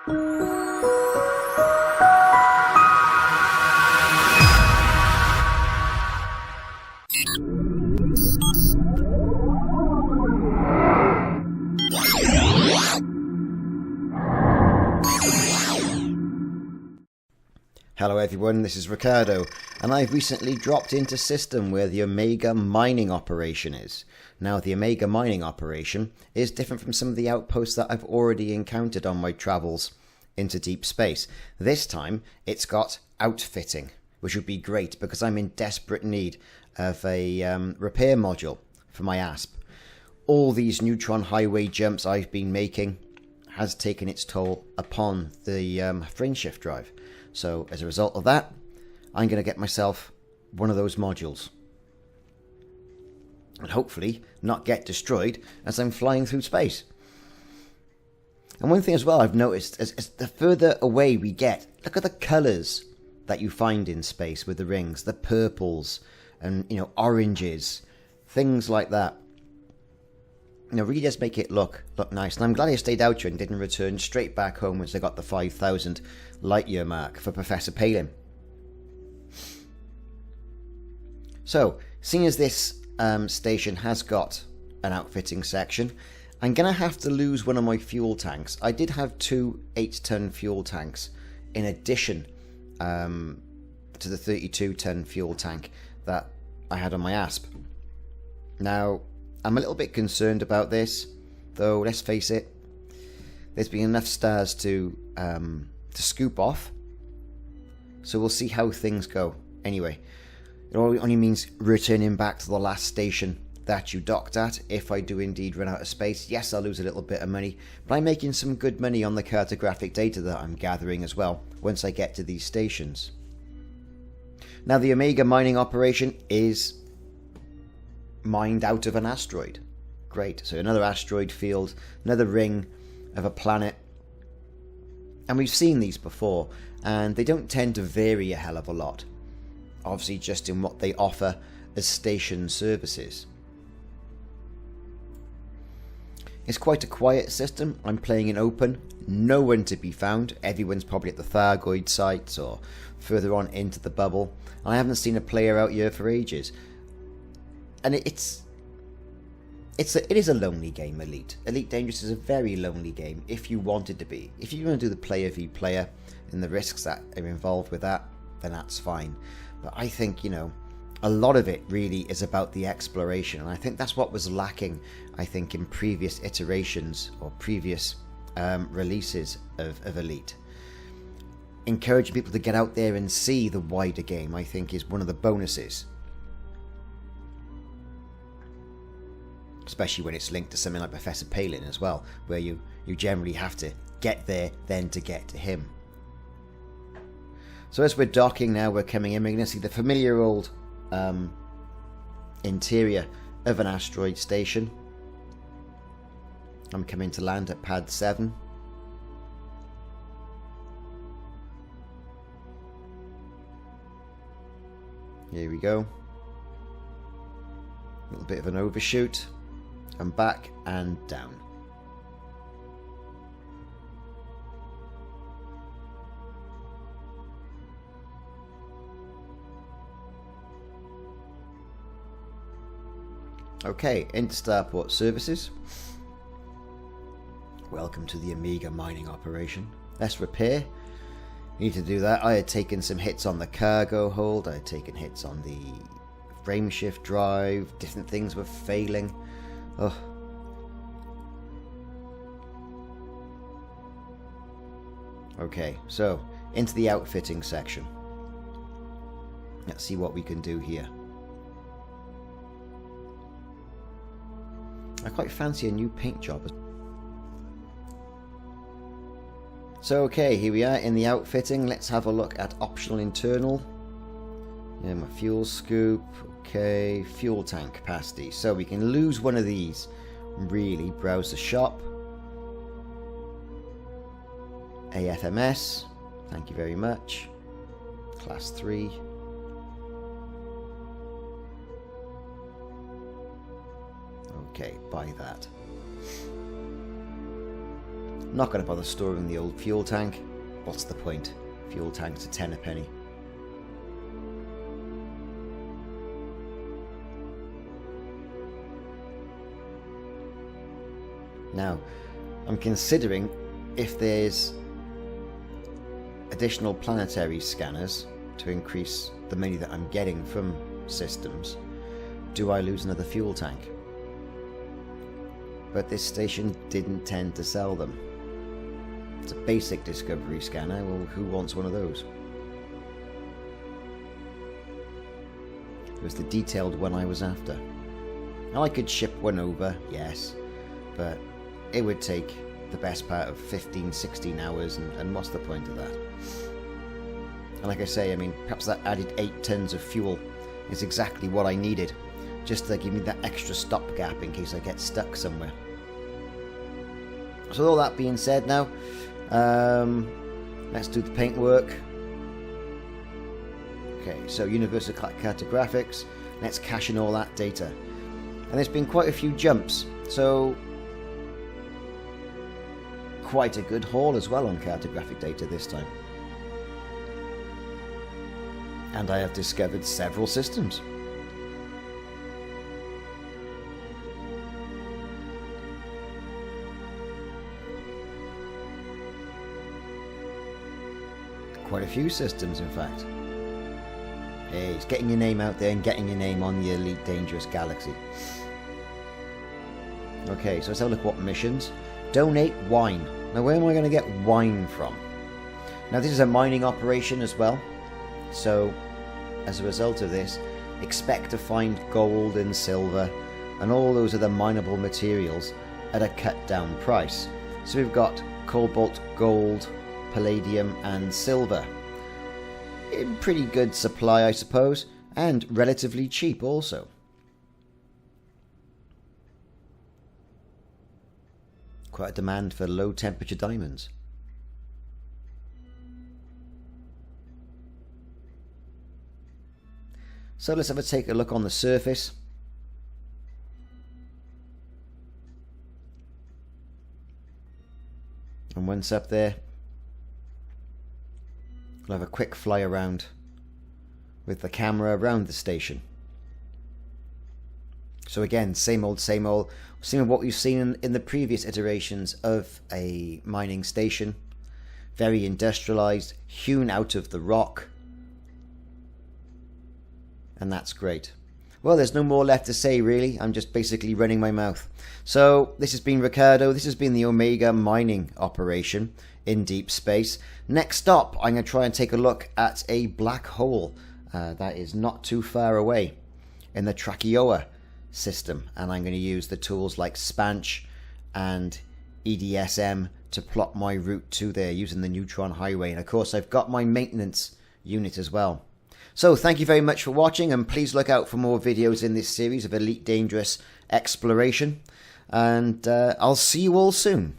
Hello everyone, this is Ricardo, and I've recently dropped into system where the Omega mining operation is. Now the Omega mining operation is different from some of the outposts that I've already encountered on my travels into deep space. This time it's got outfitting, which would be great because I'm in desperate need of a repair module for my ASP. All these neutron highway jumps I've been making has taken its toll upon the frameshift drive. So as a result of that, I'm going to get myself one of those modules. And hopefully not get destroyed as I'm flying through space. And one thing as well I've noticed, as the further away we get, look at the colours that you find in space with the rings. The purples and, oranges, things like that. Really does make it look nice. And I'm glad I stayed out here and didn't return straight back home once I got the 5,000 light year mark for Professor Palin. So, seeing as this station has got an outfitting section, I'm going to have to lose one of my fuel tanks. I did have two 8-ton fuel tanks in addition to the 32-ton fuel tank that I had on my ASP. Now, I'm a little bit concerned about this, though let's face it, there's been enough stars to scoop off, so we'll see how things go. Anyway, it only means returning back to the last station that you docked at if I do indeed run out of space. Yes, I'll lose a little bit of money, but I'm making some good money on the cartographic data that I'm gathering as well once I get to these stations. Now, the Omega mining operation is mined out of an asteroid. Great, so another asteroid field, another ring of a planet. And we've seen these before, and they don't tend to vary a hell of a lot. Obviously just in what they offer as station services. It's quite a quiet system. I'm playing in open, no one to be found. Everyone's probably at the Thargoid sites or further on into the bubble. I haven't seen a player out here for ages. And it is a lonely game, Elite. Elite Dangerous is a very lonely game if you want it to be. If you want to do the player v player and the risks that are involved with that, then that's fine. But I think, a lot of it really is about the exploration. And I think that's what was lacking, in previous iterations or previous releases of Elite. Encouraging people to get out there and see the wider game, I think, is one of the bonuses. Especially when it's linked to something like Professor Palin as well, where you generally have to get there then to get to him. So as we're docking now, we're coming in, we're going to see the familiar old interior of an asteroid station. I'm coming to land at pad 7. Here we go. A little bit of an overshoot. And back and down. Okay, into starport services. Welcome to the Omega mining operation. Let's repair. Need to do that. I had taken some hits on the cargo hold. I had taken hits on the frameshift drive. Different things were failing. Oh. Okay, so into the outfitting section. Let's see what we can do here. I quite fancy a new paint job. So okay, here we are in the outfitting. Let's have a look at optional internal. Yeah, my fuel scoop. Okay, fuel tank capacity. So we can lose one of these. Really, browse the shop. AFMS. Thank you very much. Class 3. Okay, buy that. Not going to bother storing the old fuel tank. What's the point? Fuel tanks are 10 a penny. Now, I'm considering if there's additional planetary scanners to increase the money that I'm getting from systems, do I lose another fuel tank? But this station didn't tend to sell them. It's a basic discovery scanner. Well, who wants one of those? It was the detailed one I was after. Now I could ship one over, yes, but it would take the best part of 15, 16 hours, and what's the point of that? And like I say, I mean, perhaps that added 8 tons of fuel is exactly what I needed, just to give me that extra stopgap in case I get stuck somewhere. So all that being said now, let's do the paintwork. Okay, so universal cartographics, let's cache in all that data. And there's been quite a few jumps, so quite a good haul as well on cartographic data this time. And I have discovered several systems. Quite a few systems, in fact. Hey, it's getting your name out there and getting your name on the Elite Dangerous Galaxy. Okay, so let's have a look at what missions. Donate wine. Now, where am I going to get wine from? Now, this is a mining operation as well. So, as a result of this, expect to find gold and silver and all those other mineable materials at a cut down price. So we've got cobalt, gold, palladium and silver. In pretty good supply, I suppose, and relatively cheap also. Quite a demand for low temperature diamonds. So let's have a take a look on the surface. And once up there, we'll have a quick fly around with the camera around the station. So again, same old, similar to what we've seen in the previous iterations of a mining station. Very industrialized, hewn out of the rock. And that's great. Well, there's no more left to say, really. I'm just basically running my mouth. So, this has been Ricardo. This has been the Omega mining operation in deep space. Next stop, I'm going to try and take a look at a black hole that is not too far away in the Trachioa system. And I'm going to use the tools like Spanch and EDSM to plot my route to there using the neutron highway. And of course, I've got my maintenance unit as well. So thank you very much for watching, and please look out for more videos in this series of Elite Dangerous exploration, and I'll see you all soon.